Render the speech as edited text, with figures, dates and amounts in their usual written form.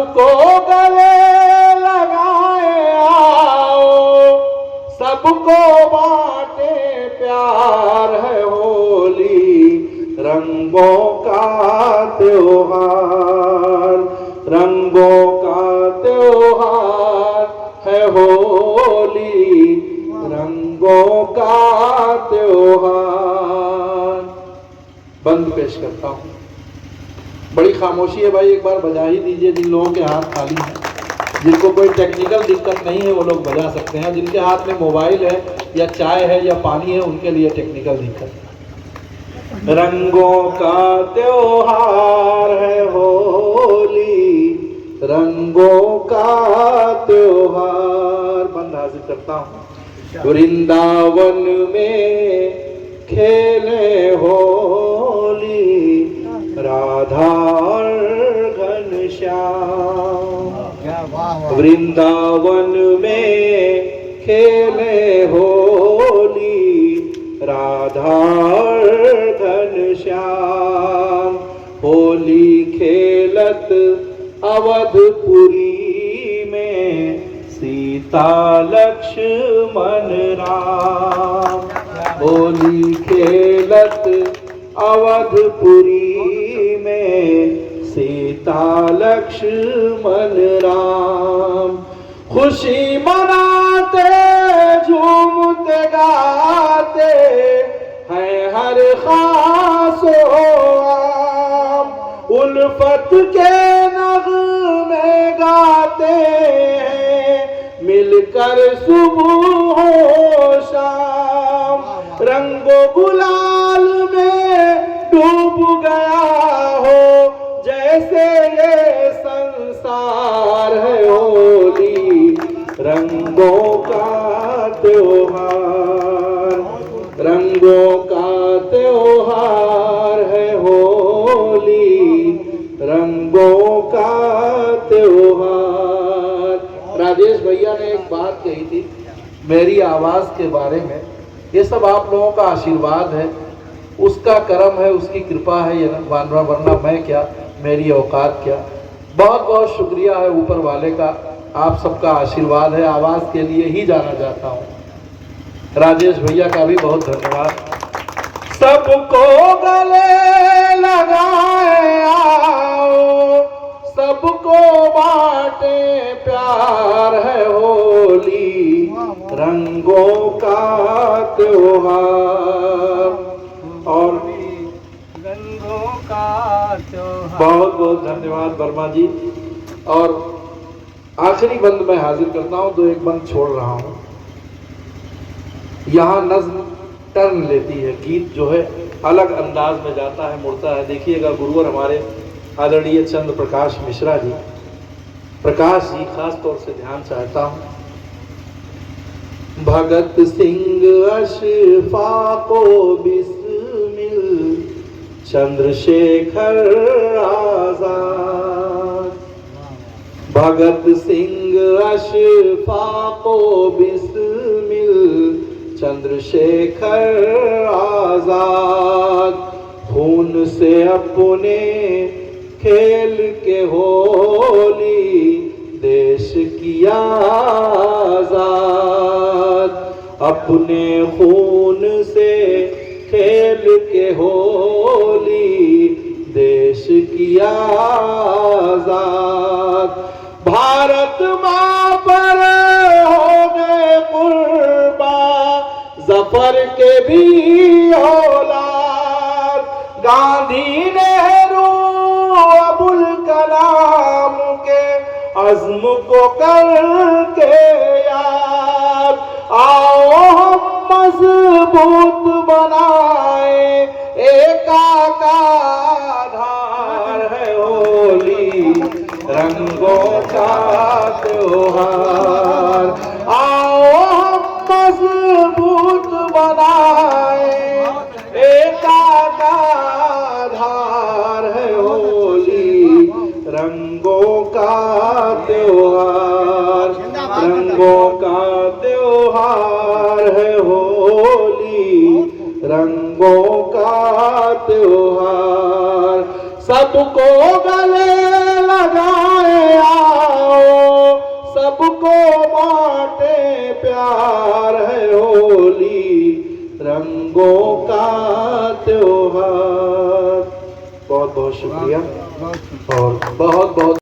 सबको गले लगाए आओ, सबको बांटे प्यार है होली, रंगों का त्योहार, रंगों का त्योहार है होली, रंगों का त्योहार। बंद पेश करता हूँ। बड़ी खामोशी है भाई, एक बार बजा ही दीजिए। जिन लोगों के हाथ खाली हैं, जिनको कोई टेक्निकल दिक्कत नहीं है, वो लोग बजा सकते हैं। जिनके हाथ में मोबाइल है या चाय है या पानी है, उनके लिए टेक्निकल दिक्कत है। रंगों का त्योहार है होली, रंगों का त्योहार। बंद हाजिर करता हूँ। वृंदावन में खेले होली, राधा और घनश्याम। वृंदावन में खेले होली, राधा और घनश्याम। होली खेलत अवधपुरी में, सीता लक्ष्मण राम। होली खेलत अवधपुरी में, सीता लक्ष्मण राम। खुशी मनाते झूमते गाते हैं हर खासो आम। उल्फत के नग़मे गाते हैं मिलकर सुबह हो शाम। रंगो गुलाल में डूब गया हो जैसे ये संसार है होली, रंगों का त्योहार, रंगों का त्योहार है होली, रंगों का त्योहार। राजेश भैया ने एक बात कही थी मेरी आवाज के बारे में, ये सब आप लोगों का आशीर्वाद है, उसका करम है, उसकी कृपा है, ये वरना मैं क्या, मेरी औकात क्या। बहुत बहुत शुक्रिया है ऊपर वाले का, आप सबका आशीर्वाद है। आवाज के लिए ही जाना चाहता हूँ। राजेश भैया का भी बहुत धन्यवाद। सबको गले लगाए आओ, सबको बांटे प्यार है होली, रंगों का त्योहार। और रंगों का त्योहार। बहुत बहुत धन्यवाद वर्मा जी। और आखिरी बंद मैं हाजिर करता हूँ, तो एक बंद छोड़ रहा हूँ। यहाँ नज्म टर्न लेती है, गीत जो है अलग अंदाज में जाता है, मुड़ता है। देखिएगा गुरुवर हमारे आदरणीय चंद्र प्रकाश मिश्रा जी, प्रकाश जी खास तौर से ध्यान चाहता हूँ। भगत सिंह अशफाको बिस्मिल, चंद्रशेखर आजाद। भगत सिंह अशफाको बिस्मिल, चंद्रशेखर आजाद। खून से अपने खेल के होली, देश की आजाद। अपने खून से खेल के होली, देश की आजाद। भारत माँ पर हो गए कुर्बा, जफर के भी औलाद। गांधी नेहरू अबुल कलाम के अज़्म को करके याद। आओ हम मजबूत बनाए एका का आधार है होली, रंगों का त्योहार। आओ हम मजबूत बनाए एका का आधार है होली, रंगों का त्योहार, रंगों का त्योहार है होली, रंगों का त्योहार। सबको गले लगाए बाटे प्यार है होली रंगों का त्योहार। बहुत बहुत शुक्रिया बहुत और बहुत बहुत